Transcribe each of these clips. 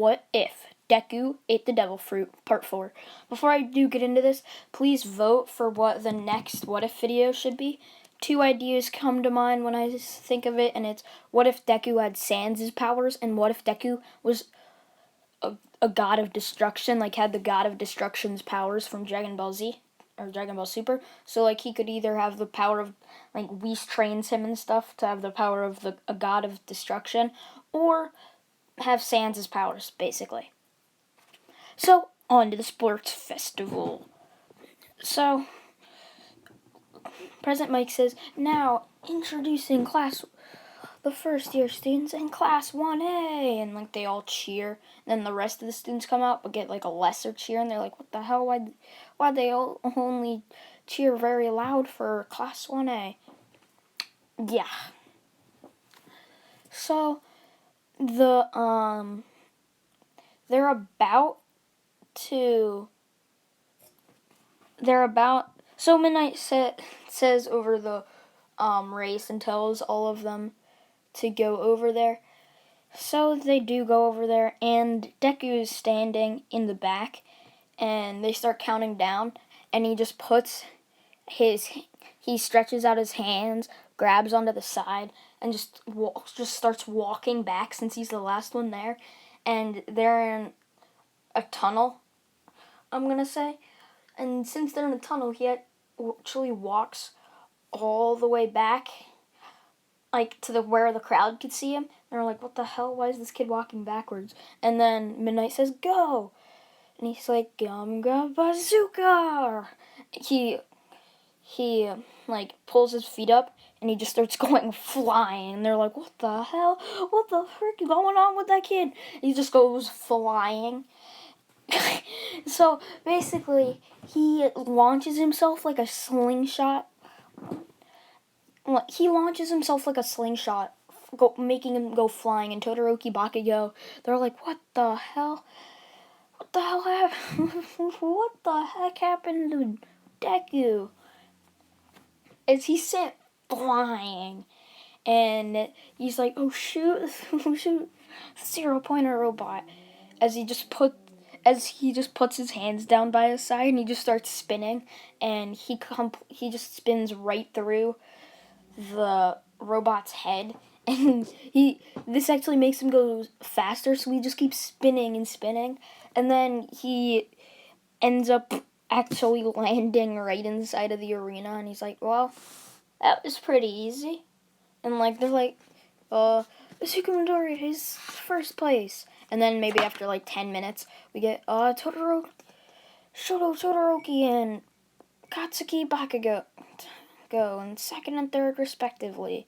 What If Deku Ate the Devil Fruit, Part 4. Before I do get into this, please vote for what the next What If video should be. 2 ideas come to mind when I think of it, and it's what if Deku had Sans' powers, and what if Deku was a god of destruction, like had the god of destruction's powers from Dragon Ball Z or Dragon Ball Super. So like he could either have the power of, like, Whis trains him and stuff to have the power of a god of destruction, or have Sans' powers, basically. So, on to the sports festival. So, President Mike says, now introducing the first year students in class 1A, and like they all cheer. Then the rest of the students come out but get like a lesser cheer, and they're like, what the hell, why they all only cheer very loud for class 1A? Yeah. So they're about so Midnight says over the race and tells all of them to go over there. So they do go over there, and Deku is standing in the back, and they start counting down, and he just he stretches out his hands, grabs onto the side, and just starts walking back since he's the last one there, and they're in a tunnel, I'm gonna say, and since they're in a tunnel, he actually walks all the way back, like to where the crowd could see him. And they're like, what the hell, why is this kid walking backwards? And then Midnight says, go! And he's like, Gumga Bazooka! He like pulls his feet up, and he just starts going flying. And they're like, what the hell? What the frick is going on with that kid? He just goes flying. So basically, he launches himself like a slingshot. Making him go flying. And Todoroki, Bakugo, they're like, what the hell? What the hell happened? What the heck happened to Deku? As he sent flying, and he's like, oh shoot, 0-pointer robot. As he just puts his hands down by his side, and he just starts spinning, and he just spins right through the robot's head, and this actually makes him go faster, so he just keeps spinning and spinning, and then he ends up actually landing right inside of the arena, and he's like, well, that was pretty easy. And like they're like, Sukumidori is first place. And then maybe after like 10 minutes, we get Todoroki and Katsuki Bakugo go in second and third respectively.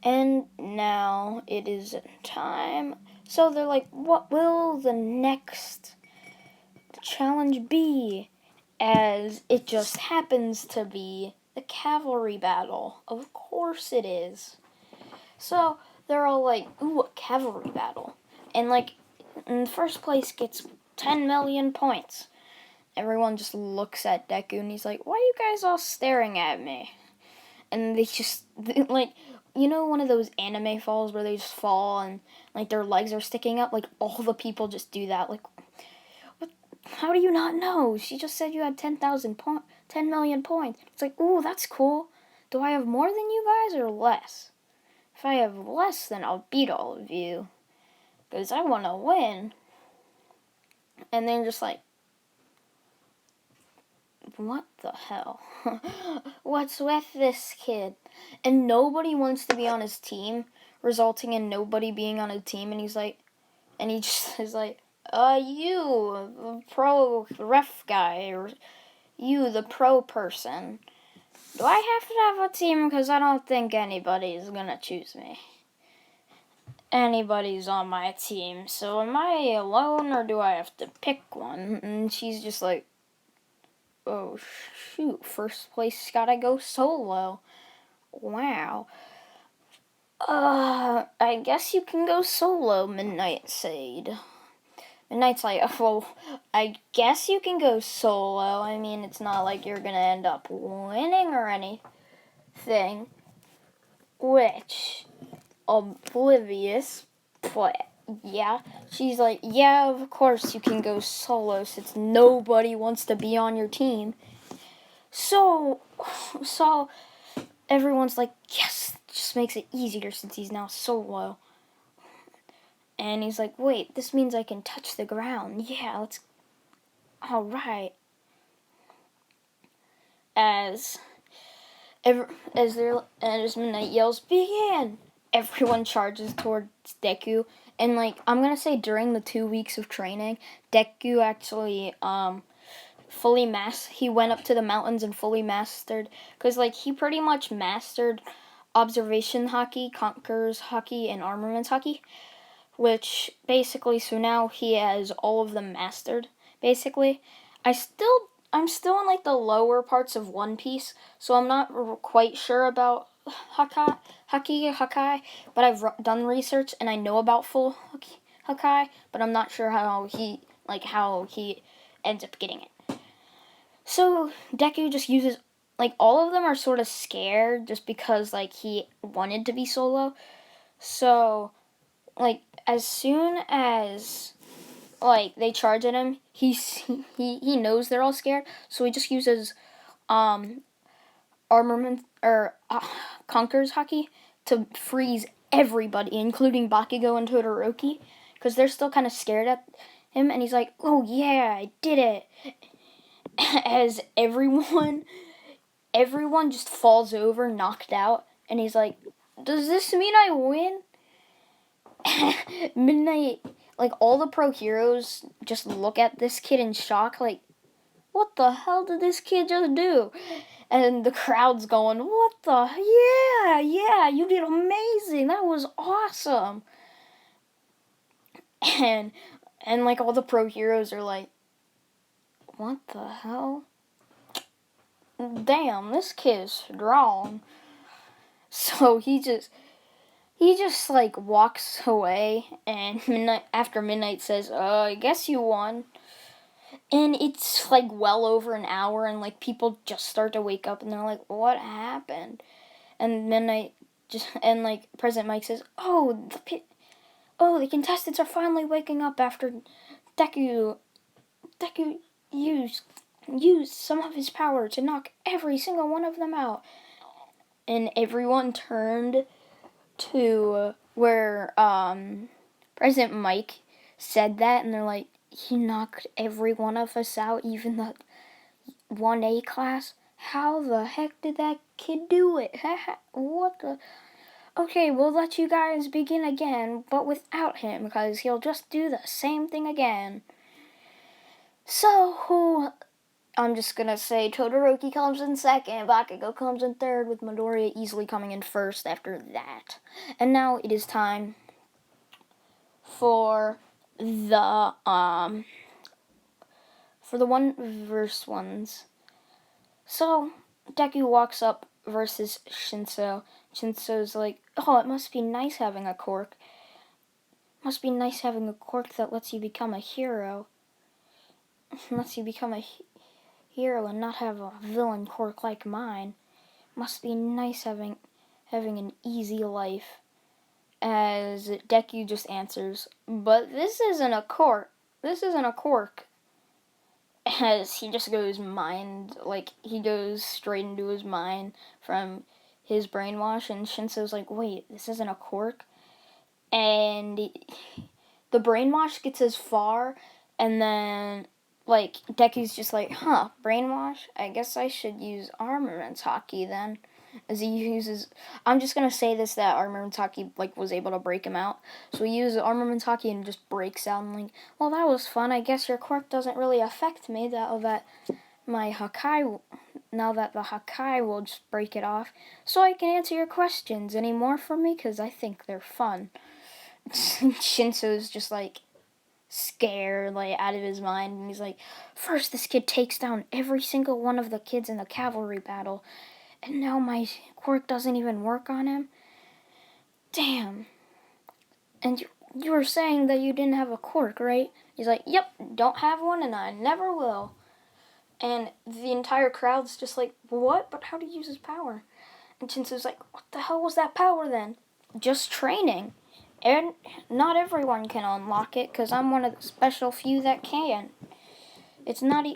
And now it is time. So they're like, what will the next challenge be? As it just happens to be the cavalry battle. Of course it is. So they're all like, ooh, a cavalry battle. And like, in first place gets 10 million points. Everyone just looks at Deku, and he's like, why are you guys all staring at me? And they just, like, you know one of those anime falls where they just fall and like their legs are sticking up? Like, all the people just do that. Like, what? How do you not know? She just said you had 10 million points. It's like, ooh, that's cool. Do I have more than you guys or less? If I have less, then I'll beat all of you, because I want to win. And then just like, what the hell? What's with this kid? And nobody wants to be on his team, resulting in nobody being on a team. And he just is like, you, the pro ref guy, or you, the pro person. Do I have to have a team? Because I don't think anybody's gonna choose me. Anybody's on my team. So am I alone, or do I have to pick one? And she's just like, oh shoot, first place gotta go solo. Wow. I guess you can go solo, Midnight said. Midnight's like, oh, well, I guess you can go solo. I mean, it's not like you're gonna end up winning or anything. Which, oblivious, yeah. She's like, yeah, of course you can go solo since nobody wants to be on your team. So everyone's like, yes, it just makes it easier since he's now solo. And he's like, wait, this means I can touch the ground. Yeah, let's. All right. As Midnight yells, begin! Everyone charges towards Deku, and like I'm gonna say during the 2 weeks of training, Deku actually he went up to the mountains and fully mastered, because like he pretty much mastered observation haki, conquerors haki, and armaments haki, which basically, so now he has all of them mastered basically. I'm still in like the lower parts of One Piece, so I'm not quite sure about Hakai, but I've done research and I know about full Hakai, but I'm not sure how he ends up getting it. So Deku just uses, like, all of them are sort of scared just because like he wanted to be solo. So like as soon as like they charge at him, he knows they're all scared, so he just uses armament or conquerors haki to freeze everybody, including Bakugo and Todoroki, because they're still kind of scared at him. And he's like, "Oh yeah, I did it!" As everyone just falls over, knocked out, and he's like, "Does this mean I win?" Midnight, like all the pro heroes just look at this kid in shock, like, what the hell did this kid just do? And the crowd's going, what the, yeah, you did amazing, that was awesome. And like all the pro heroes are like, what the hell? Damn, this kid is strong. So he just like walks away, and after Midnight says, I guess you won. And it's like well over an hour, and like people just start to wake up and they're like, what happened? And Midnight and like President Mike says, the contestants are finally waking up after Deku used some of his power to knock every single one of them out. And everyone turned to where President Mike said that, and they're like, he knocked every one of us out, even the 1A class? How the heck did that kid do it? What the? Okay, we'll let you guys begin again, but without him, because he'll just do the same thing again. So, I'm just gonna say Todoroki comes in second, Bakugo comes in third, with Midoriya easily coming in first after that. And now it is time for the 1v1s. So Deku walks up versus Shinso. Shinso's like, oh, it must be nice having a quirk. Must be nice having a quirk that lets you become a hero. Lets you become a hero and not have a villain quirk like mine. Must be nice having an easy life. As Deku just answers, but this isn't a quirk. As he just goes he goes straight into his mind from his brainwash, and Shinso's like, wait, this isn't a quirk? And the brainwash gets as far, and then like Deku's just like, brainwash? I guess I should use armaments haki then. As he uses, I'm just gonna say this, that armaments haki like was able to break him out. So he uses armaments haki and just breaks out, and like, well, that was fun. I guess your quirk doesn't really affect me. Now that the Hakai will just break it off, so I can answer your questions. Any more from me? Because I think they're fun. Shinso's just like scared, like out of his mind, and he's like, first this kid takes down every single one of the kids in the cavalry battle, and now my quirk doesn't even work on him? Damn. And you were saying that you didn't have a quirk, right? He's like, yep, don't have one and I never will. And the entire crowd's just like, what? But how do you use his power? And Shinso's like, what the hell was that power then? Just training. And not everyone can unlock it, because I'm one of the special few that can. It's not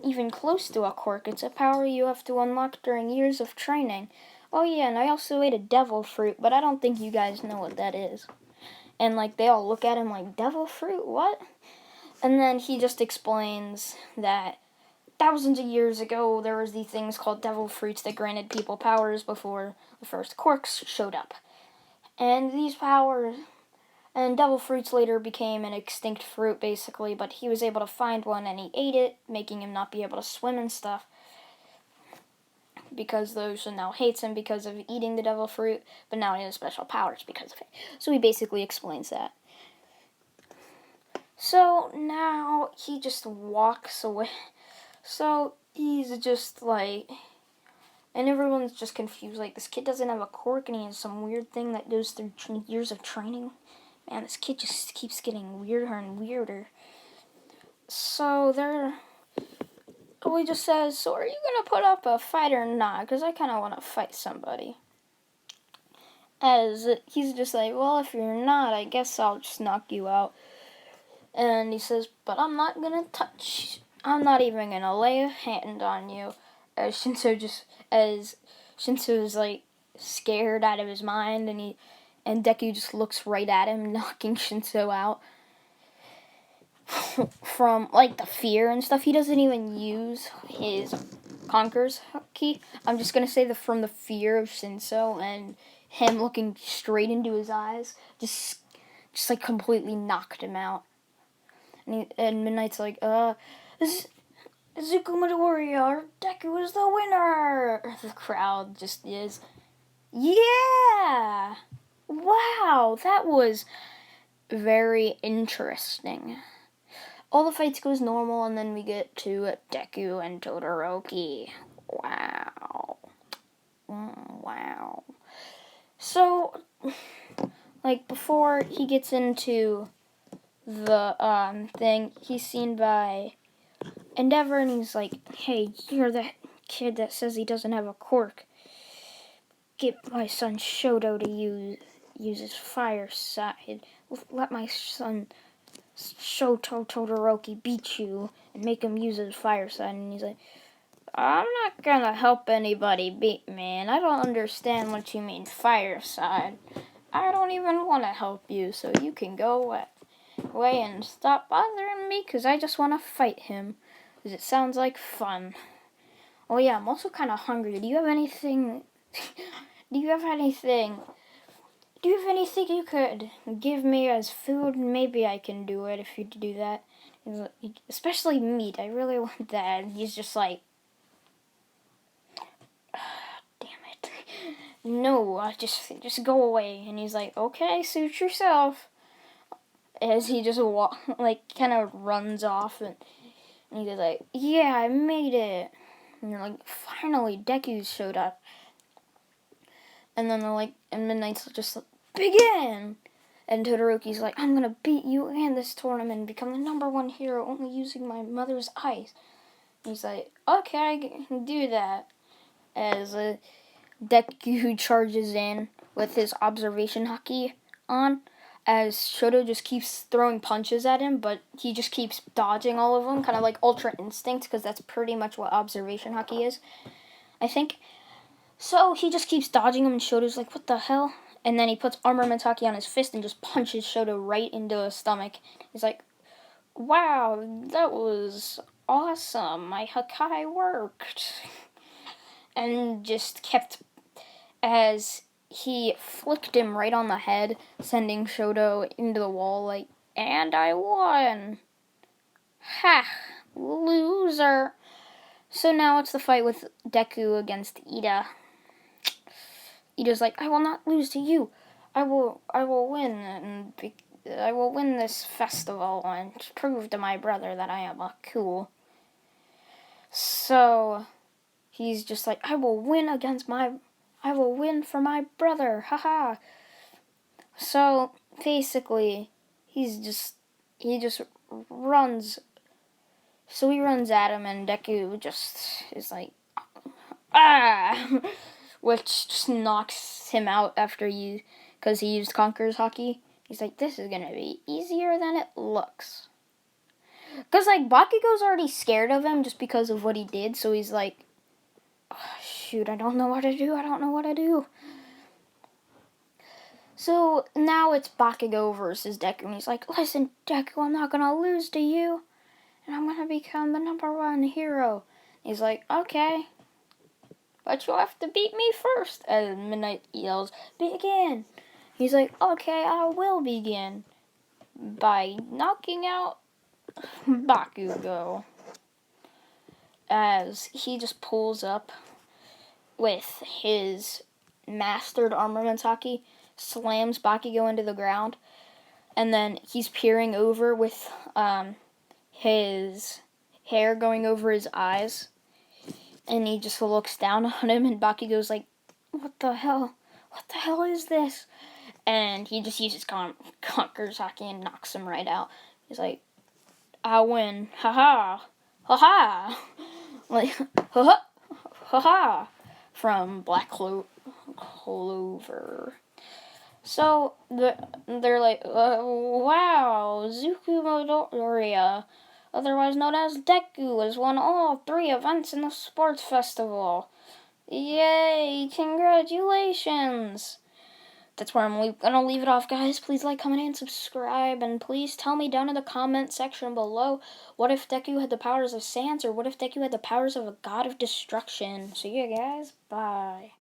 even close to a quirk. It's a power you have to unlock during years of training. Oh yeah, and I also ate a devil fruit, but I don't think you guys know what that is. And like they all look at him like, devil fruit? What? And then he just explains that thousands of years ago there was these things called devil fruits that granted people powers before the first quirks showed up. And these powers and devil fruits later became an extinct fruit, basically, but he was able to find one and he ate it, making him not be able to swim and stuff. Because the ocean now hates him because of eating the devil fruit, but now he has special powers because of it. So he basically explains that. So now he just walks away. So he's just like, and everyone's just confused. Like, this kid doesn't have a quirk and he has some weird thing that goes through years of training. Man, this kid just keeps getting weirder and weirder. So he just says, so are you going to put up a fight or not? Because I kind of want to fight somebody. As he's just like, well, if you're not, I guess I'll just knock you out. And he says, but I'm not going to I'm not even going to lay a hand on you. As Shinso is like scared out of his mind, and Deku just looks right at him, knocking Shinso out. From like the fear and stuff, he doesn't even use his Conqueror's key. I'm just gonna say from the fear of Shinso and him looking straight into his eyes, just like completely knocked him out. And Midnight's like, this Izuku Midoriya, Deku is the winner. The crowd just is, yeah, wow, that was very interesting. All the fights goes normal, and then we get to Deku and Todoroki. Wow. Wow. So, like, before he gets into the thing, he's seen by Endeavor, and he's like, hey, you're that kid that says he doesn't have a quirk. Get my son Shoto to use his fire side. Let my son Shoto Todoroki beat you and make him use his fire side. And he's like, I'm not gonna help anybody beat me, and I don't understand what you mean fire side. I don't even want to help you, so you can go away and stop bothering me, because I just want to fight him, because it sounds like fun. Oh yeah, I'm also kind of hungry. Do you have anything you could give me as food? Maybe I can do it if you do that. Especially meat. I really want that. And he's just like, damn it. No, just go away. And he's like, okay, suit yourself. As he just kind of runs off, and he's like, yeah, I made it. And you're like, finally, Deku showed up. And then they're like, and Midnight's just like, begin! And Todoroki's like, I'm gonna beat you and this tournament and become the #1 hero only using my mother's eyes. And he's like, okay, I can do that. As Deku charges in with his observation haki on, as Shoto just keeps throwing punches at him, but he just keeps dodging all of them, kind of like Ultra Instinct, because that's pretty much what observation haki is, I think. So he just keeps dodging him, and Shoto's like, what the hell? And then he puts Armament Haki on his fist and just punches Shoto right into his stomach. He's like, wow, that was awesome. My Hakai worked. And just kept, as he flicked him right on the head, sending Shoto into the wall, like, and I won. Ha, loser. So now it's the fight with Deku against Ida. Ida's like, I will not lose to you. I will win, and I will win this festival and prove to my brother that I am cool. So he's just like, I will win for my brother, haha. So basically, he just runs. So he runs at him, and Deku just is like, ah, which just knocks him out because he used Conqueror's Haki He's like, this is gonna be easier than it looks. Because, like, Bakugo's already scared of him just because of what he did, so he's like, oh, shoot, I don't know what to do. So, now it's Bakugo versus Deku, and he's like, listen, Deku, I'm not gonna lose to you, and I'm gonna become the #1 hero. He's like, okay, but you'll have to beat me first. And Midnight yells, begin. He's like, okay, I will begin by knocking out Bakugo. As he just pulls up with his mastered armament haki, slams Bakugo into the ground, and then he's peering over with his hair going over his eyes, and he just looks down on him, and Bakugo's like, what the hell is this? And he just uses Conqueror's haki and knocks him right out. He's like, I win, haha, haha, like, haha, haha, from Black Clover. So, they're like, wow, Zuku Midoriya, otherwise known as Deku, has won all 3 events in the sports festival. Yay, congratulations! That's where I'm gonna leave it off, guys. Please like, comment, and subscribe, and please tell me down in the comment section below, what if Deku had the powers of Sans, or what if Deku had the powers of a god of destruction? So yeah, guys, bye.